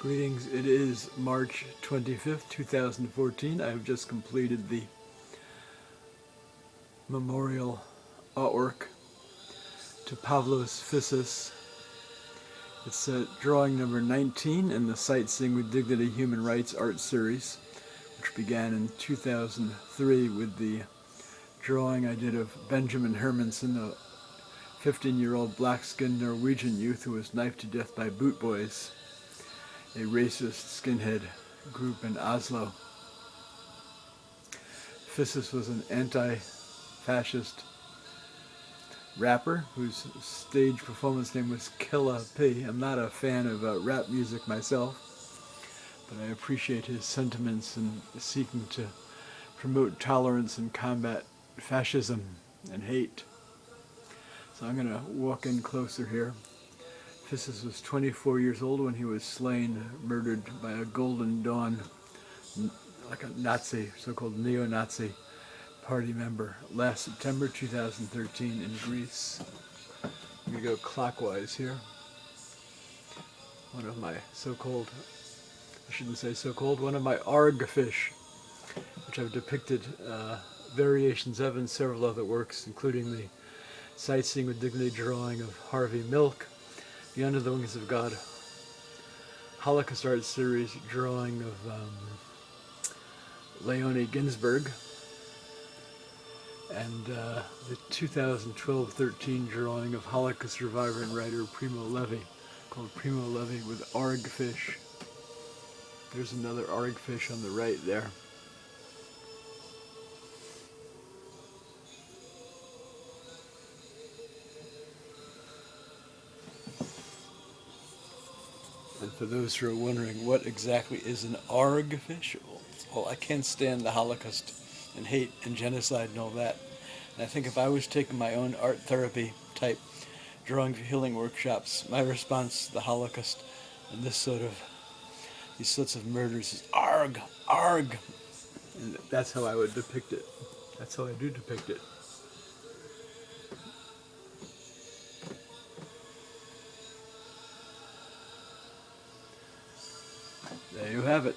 Greetings, it is March 25th, 2014. I have just completed the memorial artwork to Pavlos Fyssas. It's drawing number 19 in the Sightseeing with Dignity Human Rights art series, which began in 2003 with the drawing I did of Benjamin Hermansen, a 15-year-old black-skinned Norwegian youth who was knifed to death by boot boys, a racist skinhead group in Oslo. Fyssas was an anti-Fascist rapper whose stage performance name was Killa P. I'm not a fan of rap music myself, but I appreciate his sentiments in seeking to promote tolerance and combat fascism and hate. So I'm going to walk in closer here. Fyssas was 24 years old when he was slain, murdered by a Golden Dawn, like a Nazi, so-called neo-Nazi party member, last September 2013 in Greece. I'm going to go clockwise here. One of my so-called, I shouldn't say so-called, one of my ARG fish, which I've depicted variations of in several other works, including the Sightseeing with Dignity drawing of Harvey Milk, the Under the Wings of God Holocaust art series drawing of Leonie Ginsberg, and the 2012-13 drawing of Holocaust survivor and writer Primo Levi, called Primo Levi with ARG fish. There's another ARG fish on the right there. And for those who are wondering what exactly is an ARG fish, well, I can't stand the Holocaust and hate and genocide and all that. And I think if I was taking my own art therapy type drawing for healing workshops, my response to the Holocaust and these sorts of murders is ARG, ARG. And that's how I would depict it. That's how I do depict it. There you have it.